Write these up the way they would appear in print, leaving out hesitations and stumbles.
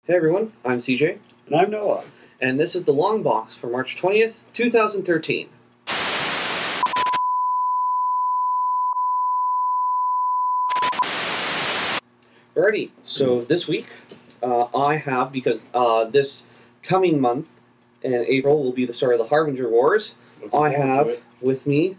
Hey everyone, I'm CJ. And I'm Noah. And this is the Long Box for March 20th, 2013. Alrighty, so this week I have, because this coming month in April will be the start of the Harbinger Wars, I have with me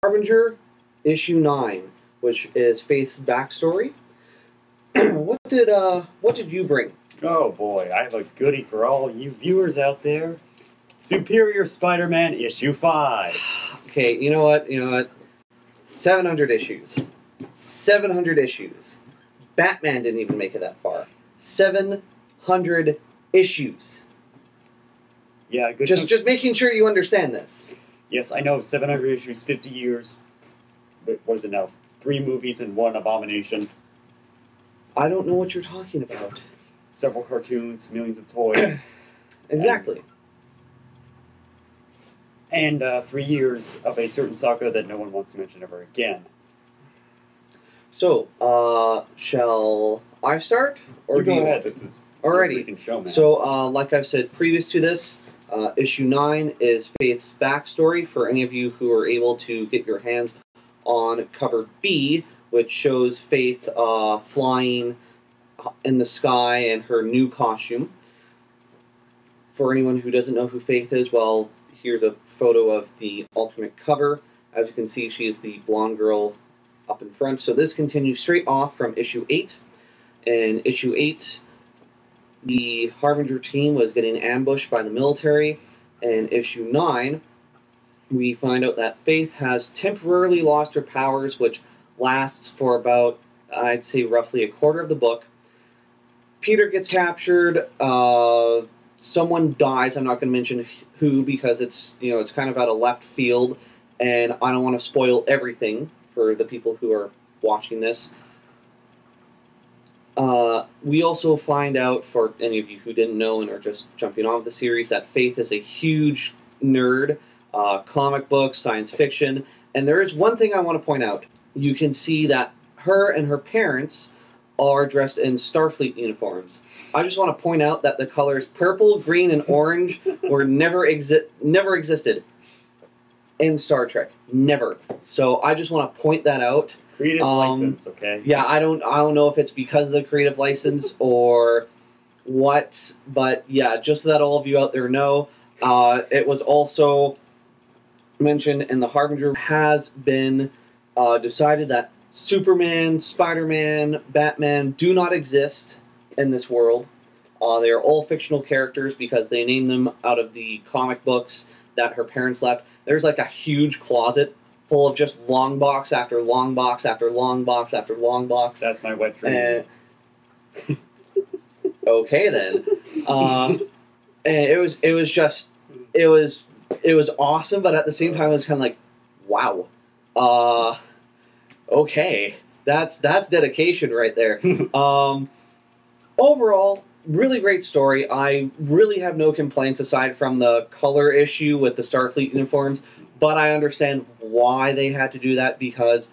Harbinger issue 9, which is Faith's backstory. What did you bring? Oh boy, I have a goodie for all you viewers out there. Superior Spider-Man issue 5. Okay, you know what? 700 issues. 700 issues. Batman didn't even make it that far. 700 issues. Yeah, good. Just making sure you understand this. Yes, I know. 700 issues, 50 years. What is it now? 3 movies and 1 abomination. I don't know what you're talking about. Several cartoons, millions of toys. Exactly. And 3 years of a certain saga that no one wants to mention ever again. So, shall I start? Or go ahead. This is alrighty. Freaking show, man. So, like I've said previous to this, issue 9 is Faith's backstory. For any of you who are able to get your hands on cover B, which shows Faith flying in the sky in her new costume. For anyone who doesn't know who Faith is, well, here's a photo of the alternate cover. As you can see, she is the blonde girl up in front. So this continues straight off from issue 8. In issue 8, the Harbinger team was getting ambushed by the military. In issue 9, we find out that Faith has temporarily lost her powers, which lasts for about, I'd say, roughly a quarter of the book. Peter gets captured. Someone dies. I'm not going to mention who because it's kind of out of left field, and I don't want to spoil everything for the people who are watching this. We also find out, for any of you who didn't know and are just jumping on with the series, that Faith is a huge nerd, comic books, science fiction, and there is one thing I want to point out. You can see that her and her parents are dressed in Starfleet uniforms. I just want to point out that the colors purple, green, and orange were never existed in Star Trek. Never. So I just want to point that out. Creative license, okay? Yeah, I don't know if it's because of the creative license or what, but yeah, just so that all of you out there know, it was also mentioned in the Harbinger has been decided that Superman, Spider-Man, Batman do not exist in this world. They are all fictional characters because they named them out of the comic books that her parents left. There's like a huge closet full of just long box after long box after long box after long box. That's my wet dream. Okay then. And it was awesome, but at the same time it was kind of like, wow. Okay, that's dedication right there. Overall, really great story. I really have no complaints aside from the color issue with the Starfleet uniforms, but I understand why they had to do that because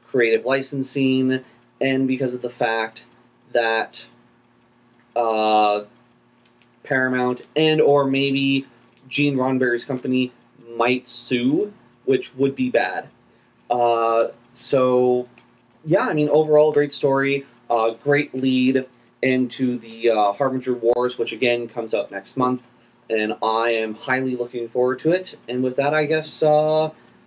creative licensing and because of the fact that Paramount and or maybe Gene Roddenberry's company might sue, which would be bad. So, yeah, I mean, overall, great story, great lead into the Harbinger Wars, which, again, comes out next month, and I am highly looking forward to it. And with that, I guess,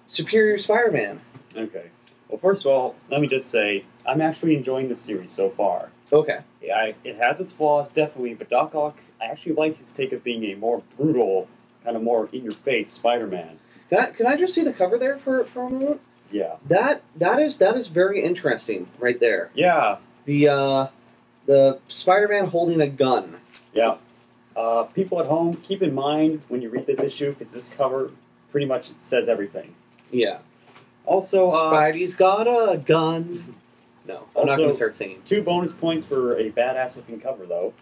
Superior Spider-Man. Okay. Well, first of all, let me just say, I'm actually enjoying the series so far. Okay. Yeah, it has its flaws, definitely, but Doc Ock, I actually like his take of being a more brutal, kind of more in-your-face Spider-Man. Can I just see the cover there for a moment? Yeah. That is very interesting right there. Yeah. The Spider-Man holding a gun. Yeah. People at home, keep in mind when you read this issue, because this cover pretty much says everything. Yeah. Also, Spidey's got a gun. No, I'm not going to start singing. 2 bonus points for a badass-looking cover, though.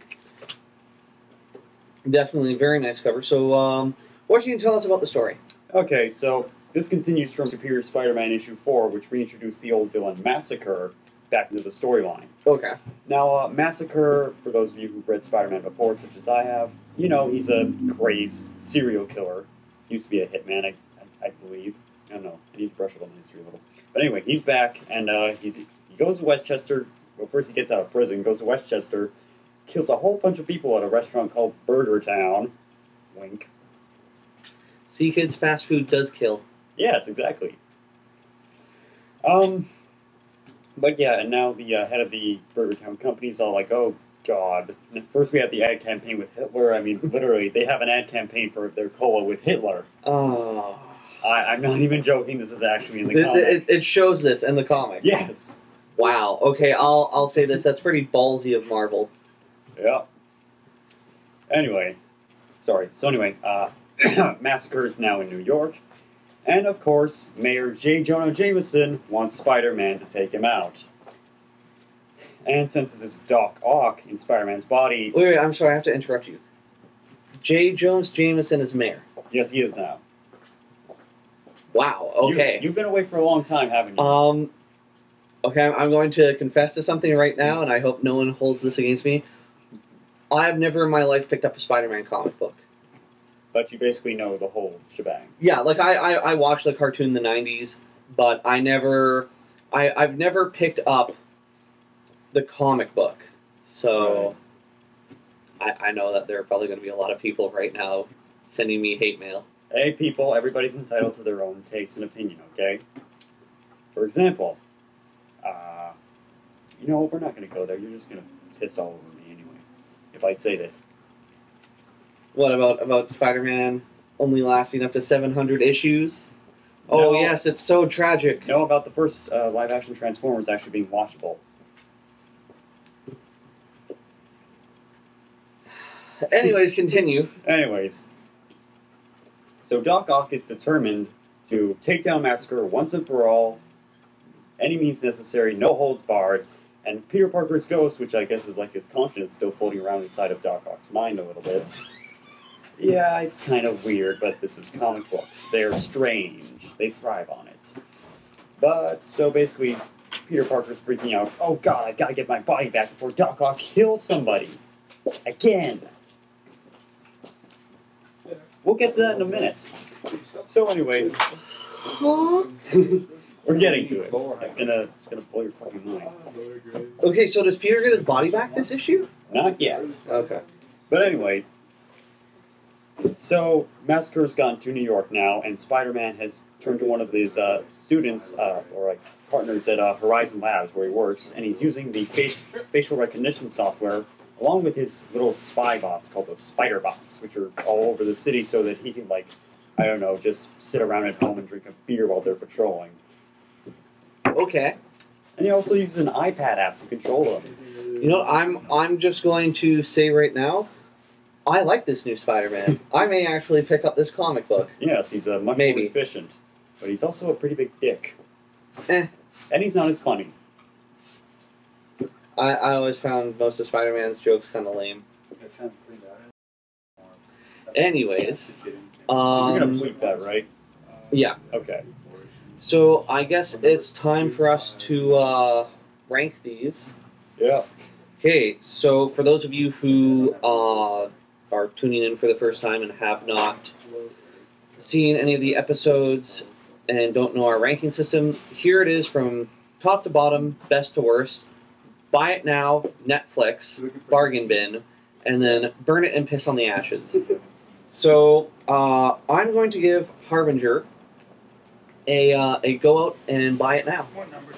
Definitely a very nice cover. So, what can you tell us about the story? Okay, so this continues from Superior Spider-Man issue 4, which reintroduced the old villain Massacre, back into the storyline. Okay. Now, Massacre, for those of you who've read Spider-Man before, such as I have, he's a crazed serial killer. Used to be a hitman, I believe. I don't know. I need to brush up on the history a little. But anyway, he's back, and he goes to Westchester. Well, first he gets out of prison, goes to Westchester, kills a whole bunch of people at a restaurant called Burger Town. Wink. See, kids, fast food does kill. Yes, exactly. But yeah, and now the head of the Burger Town company is all like, oh, God. And first we have the ad campaign with Hitler. I mean, literally, they have an ad campaign for their cola with Hitler. Oh. I'm not even joking. This is actually in the comic. It shows this in the comic. Yes. Wow. Okay, I'll say this. That's pretty ballsy of Marvel. Yeah. Anyway. Sorry. So anyway, Massacre is now in New York. And, of course, Mayor J. Jonah Jameson wants Spider-Man to take him out. And since this is Doc Ock in Spider-Man's body... Wait, I'm sorry, I have to interrupt you. J. Jones Jameson is mayor. Yes, he is now. Wow, okay. You've been away for a long time, haven't you? Okay, I'm going to confess to something right now, and I hope no one holds this against me. I've never in my life picked up a Spider-Man comic book. But you basically know the whole shebang. Yeah, like I watched the cartoon in the 90s, but I've never picked up the comic book. So I know that there are probably going to be a lot of people right now sending me hate mail. Hey, people, everybody's entitled to their own taste and opinion, okay? For example, we're not going to go there. You're just going to piss all over me anyway, if I say that. What about Spider-Man only lasting up to 700 issues? Oh, No. yes, it's so tragic. No, about the first live-action Transformers actually being watchable. Anyways, continue. Anyways, so Doc Ock is determined to take down Massacre once and for all, any means necessary, no holds barred, and Peter Parker's ghost, which I guess is like his conscience, still floating around inside of Doc Ock's mind a little bit. Yeah, it's kind of weird, but this is comic books. They're strange. They thrive on it. But, so basically, Peter Parker's freaking out. Oh God, I've got to get my body back before Doc Ock kills somebody. Again. We'll get to that in a minute. So anyway, we're getting to it. It's gonna blow your fucking mind. Okay, so does Peter get his body back this issue? Not yet. Okay. But anyway, so Massacre's gone to New York now, and Spider-Man has turned to one of his students, or like partners at Horizon Labs, where he works, and he's using the facial recognition software along with his little spy bots called the Spider Bots, which are all over the city so that he can, like, I don't know, just sit around at home and drink a beer while they're patrolling. Okay. And he also uses an iPad app to control them. You know, I'm just going to say right now, I like this new Spider-Man. I may actually pick up this comic book. Yes, he's much more efficient. But he's also a pretty big dick. And he's not as funny. I always found most of Spider-Man's jokes kind of lame. Anyways, you're gonna bleep that, right? Yeah. Okay. So I guess it's time for us to rank these. Yeah. Okay, so for those of you who are tuning in for the first time and have not seen any of the episodes and don't know our ranking system, here it is from top to bottom, best to worst. Buy it now, Netflix, bargain bin, and then burn it and piss on the ashes. So I'm going to give Harbinger a go out and buy it now.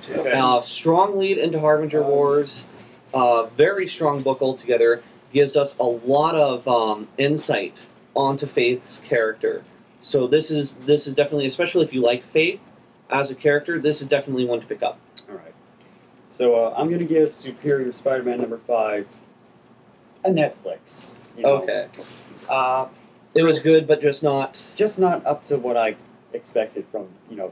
Okay. Strong lead into Harbinger Wars. Very strong book altogether. Gives us a lot of insight onto Faith's character. So this is definitely, especially if you like Faith as a character, this is definitely one to pick up. All right. So I'm going to give Superior Spider-Man #5 a Netflix. Okay. It was good, but just not up to what I expected from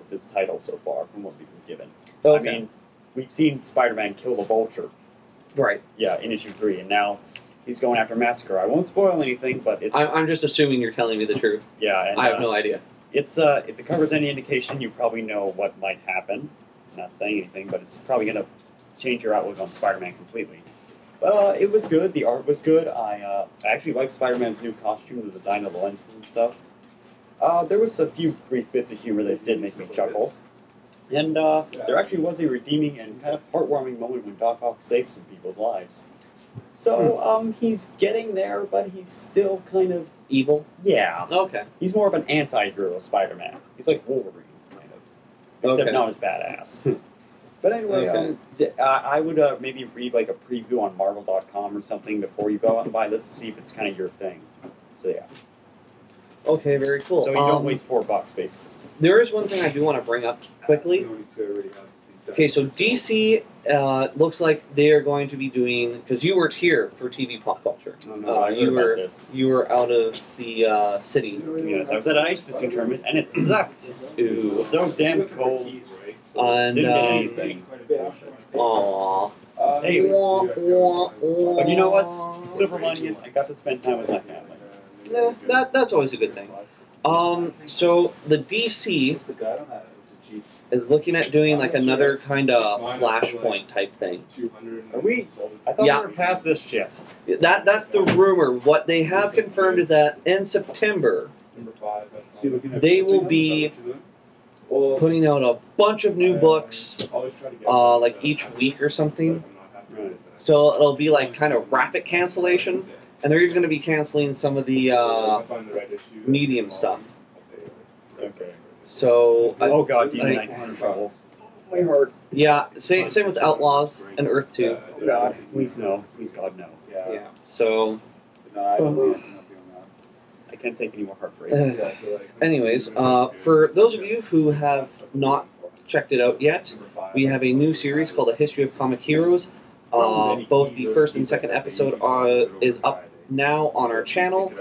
this title so far, from what we've been given. Okay. I mean, we've seen Spider-Man kill the Vulture. Right. Yeah, in issue 3, and now he's going after Massacre. I won't spoil anything, but it's. I'm just assuming you're telling me the truth. Yeah, and, I have no idea. It's if the cover's any indication, you probably know what might happen. I'm not saying anything, but it's probably going to change your outlook on Spider-Man completely. But it was good. The art was good. I actually liked Spider-Man's new costume, the design of the lenses and stuff. There was a few brief bits of humor that did make me chuckle. And there actually was a redeeming and kind of heartwarming moment when Doc Ock saved some people's lives. So, he's getting there, but he's still kind of... Evil? Yeah. Okay. He's more of an anti-hero Spider-Man. He's like Wolverine, kind of. Except Okay. not as badass. But anyway, Okay. I would maybe read like a preview on Marvel.com or something before you go out and buy this to see if it's kind of your thing. So yeah. Okay, very cool. So you don't waste $4 basically. There is one thing I do want to bring up quickly. Okay, so DC looks like they are going to be doing, because you weren't here for TV Pop Culture. Oh, no, I heard about this. You were out of the city. Yes, I was at an ice fishing tournament and it sucked. It was Ooh. so damn cold. And Didn't get anything. Aww. Anyways. But But you know what? The silver lining is I got to spend time with my family. That's always a good thing. So the DC is looking at doing like another kind of Flashpoint type thing. Are we? I thought Yeah. we were past this shit. That's the rumor. What they have confirmed is that in September they will be putting out a bunch of new books, like each week or something. So it'll be like kind of rapid cancellation, and they're even going to be canceling some of the medium stuff. Okay. So Oh god, Demon I- Knights is in trouble. my heart. Yeah, same with Outlaws and Earth 2. Oh god, please no. Please God no. Yeah. So I can't take any more heartbreak. anyways, for those of you who have not checked it out yet, we have a new series called A History of Comic Heroes. Both the first and second episode is up now on our channel,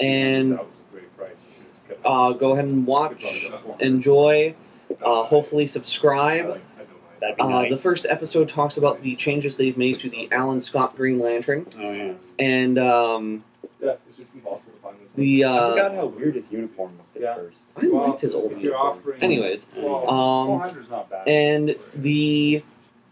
and go ahead and watch, enjoy, hopefully subscribe. That'd be nice. The first episode talks about the changes they've made to the Alan Scott Green Lantern, Oh yes. and it's just impossible to find this. the I forgot how weird his uniform looked at first. I liked his old uniform. Anyways, Well, 400's not bad. and the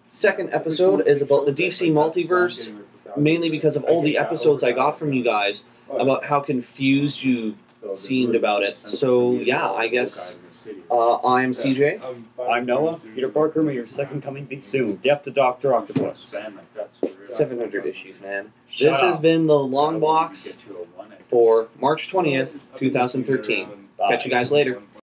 second episode is about the DC multiverse, mainly because of all the episodes I got from you guys about how confused you seemed about it. So yeah, I guess I'm CJ. I'm Noah. Peter Parker, may your second coming be soon. Death to Dr. Octopus. 700 issues, man. Shut This has up. been the Long Box for March 20th, 2013. Catch you guys later.